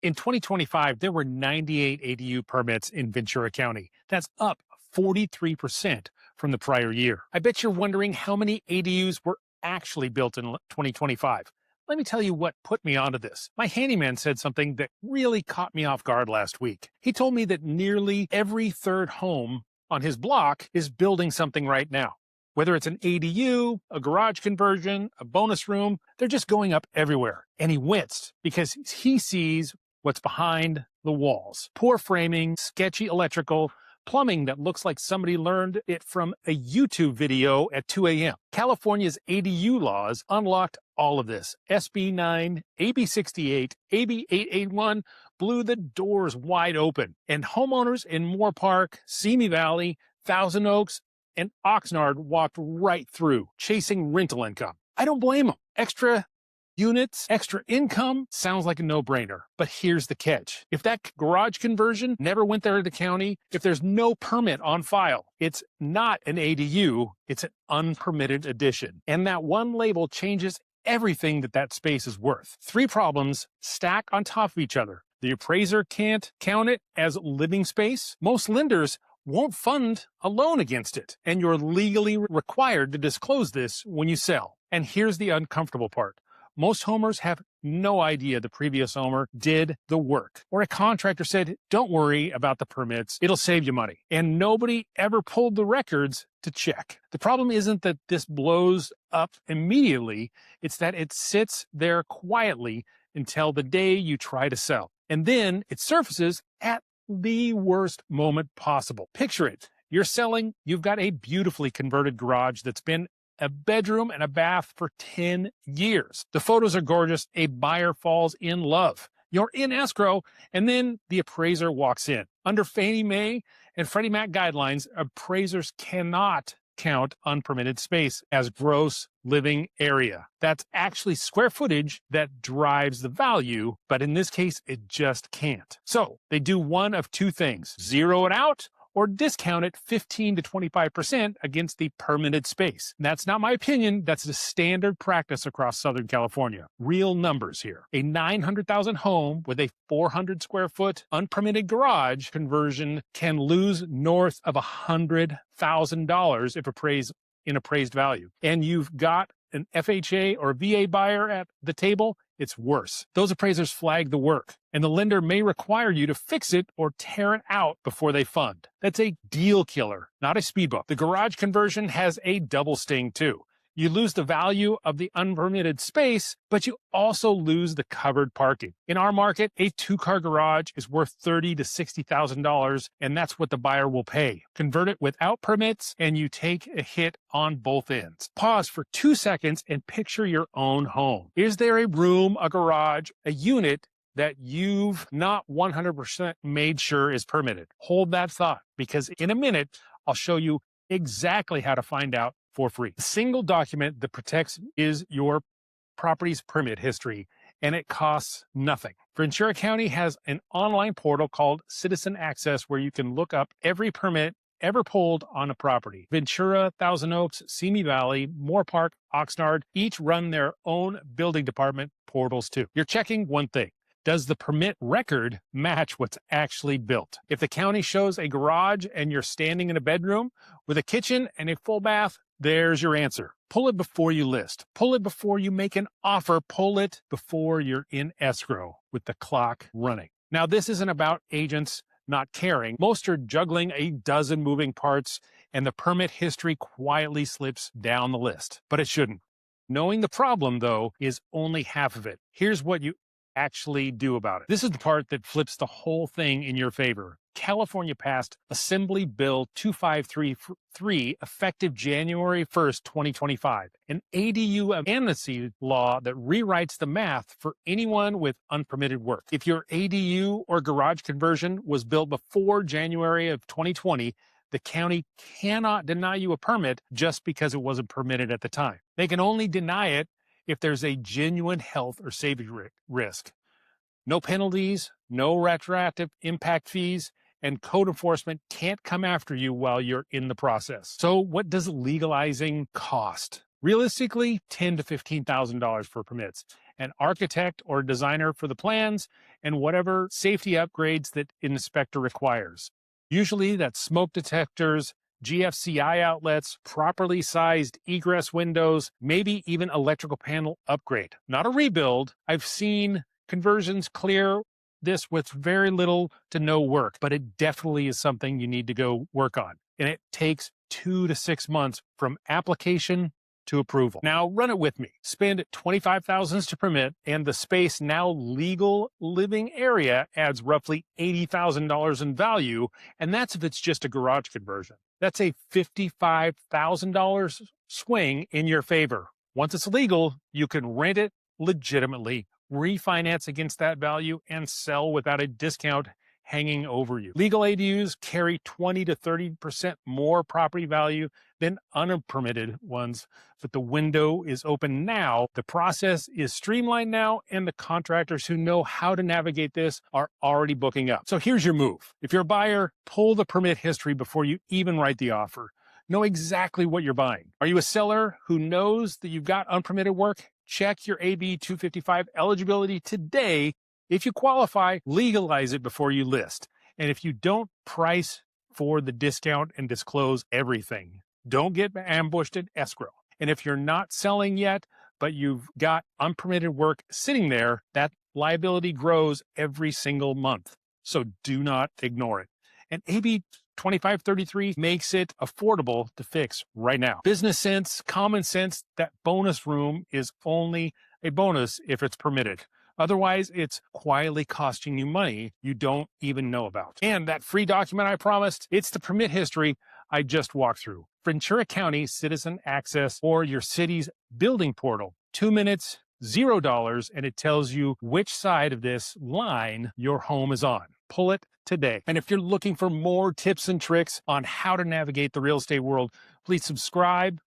In 2025, there were 98 ADU permits in Ventura County. That's up 43% from the prior year. I bet you're wondering how many ADUs were actually built in 2025. Let me tell you what put me onto this. My handyman said something that really caught me off guard last week. He told me that nearly every third home on his block is building something right now. Whether it's an ADU, a garage conversion, a bonus room, they're just going up everywhere. And he winced because he sees what's behind the walls. Poor framing, sketchy electrical, plumbing that looks like somebody learned it from a YouTube video at 2 a.m. California's ADU laws unlocked all of this. SB 9, AB 68, AB 881 blew the doors wide open. And homeowners in Moorpark, Simi Valley, Thousand Oaks, and Oxnard walked right through, chasing rental income. I don't blame them. Extra units, extra income sounds like a no-brainer. But here's the catch. If that garage conversion never went there to the county, if there's no permit on file, it's not an ADU, it's an unpermitted addition. And that one label changes everything that space is worth. 3 problems stack on top of each other. The appraiser can't count it as living space. Most lenders won't fund a loan against it. And you're legally required to disclose this when you sell. And here's the uncomfortable part. Most homeowners have no idea the previous owner did the work. Or a contractor said, don't worry about the permits, it'll save you money. And nobody ever pulled the records to check. The problem isn't that this blows up immediately, it's that it sits there quietly until the day you try to sell. And then it surfaces at the worst moment possible. Picture it. You're selling, you've got a beautifully converted garage that's been a bedroom and a bath for 10 years. The photos are gorgeous. A buyer falls in love. You're in escrow, and then the appraiser walks in. Under Fannie Mae and Freddie Mac guidelines, appraisers cannot count unpermitted space as gross living area. That's actually square footage that drives the value, but in this case, it just can't. So they do one of 2 things: zero it out or discount it 15 to 25% against the permitted space. That's not my opinion. That's the standard practice across Southern California. Real numbers here. A 900,000 home with a 400 square foot unpermitted garage conversion can lose north of $100,000 if appraised in appraised value. And you've got an FHA or VA buyer at the table, it's worse. Those appraisers flag the work, and the lender may require you to fix it or tear it out before they fund. That's a deal killer, not a speed bump. The garage conversion has a double sting too. You lose the value of the unpermitted space, but you also lose the covered parking. In our market, a 2-car garage is worth $30,000 to $60,000, and that's what the buyer will pay. Convert it without permits, and you take a hit on both ends. Pause for 2 seconds and picture your own home. Is there a room, a garage, a unit that you've not 100% made sure is permitted? Hold that thought, because in a minute, I'll show you exactly how to find out for free. The single document that protects is your property's permit history, and it costs nothing. Ventura County has an online portal called Citizen Access where you can look up every permit ever pulled on a property. Ventura, Thousand Oaks, Simi Valley, Moorpark, Oxnard each run their own building department portals too. You're checking one thing. Does the permit record match what's actually built? If the county shows a garage and you're standing in a bedroom with a kitchen and a full bath, there's your answer. Pull it before you list. Pull it before you make an offer. Pull it before you're in escrow with the clock running. Now, this isn't about agents not caring. Most are juggling a dozen moving parts, and the permit history quietly slips down the list. But it shouldn't. Knowing the problem, though, is only half of it. Here's what you actually do about it. This is the part that flips the whole thing in your favor. California passed Assembly Bill 2533 effective January 1st, 2025, an ADU Amnesty Law that rewrites the math for anyone with unpermitted work. If your ADU or garage conversion was built before January of 2020, the county cannot deny you a permit just because it wasn't permitted at the time. They can only deny it if there's a genuine health or safety risk. No penalties, no retroactive impact fees, and code enforcement can't come after you while you're in the process. So what does legalizing cost? Realistically, $10,000 to $15,000 for permits. an architect or designer for the plans, and whatever safety upgrades that an inspector requires. Usually that's smoke detectors, GFCI outlets, properly sized egress windows, maybe even electrical panel upgrade. Not a rebuild. I've seen conversions clear this with very little to no work, but it definitely is something you need to go work on. And it takes 2 to 6 months from application to approval. Now run it with me. Spend $25,000 to permit, and the space now legal living area adds roughly $80,000 in value, and that's if it's just a garage conversion. That's a $55,000 swing in your favor. Once it's legal, you can rent it legitimately, refinance against that value, and sell without a discount hanging over you. Legal ADUs carry 20 to 30% more property value than unpermitted ones, but the window is open now. The process is streamlined now, and the contractors who know how to navigate this are already booking up. So here's your move. If you're a buyer, pull the permit history before you even write the offer. Know exactly what you're buying. Are you a seller who knows that you've got unpermitted work? Check your AB 255 eligibility today. If you qualify, legalize it before you list. And if you don't price for the discount and disclose everything, don't get ambushed at escrow. And if you're not selling yet, but you've got unpermitted work sitting there, that liability grows every single month. So do not ignore it. And AB 2533 makes it affordable to fix right now. Business sense, common sense, that bonus room is only a bonus if it's permitted. Otherwise, it's quietly costing you money you don't even know about. And that free document I promised, it's the permit history I just walked through. Ventura County Citizen Access, or your city's building portal. 2 minutes, $0, and it tells you which side of this line your home is on. Pull it today. And if you're looking for more tips and tricks on how to navigate the real estate world, please subscribe,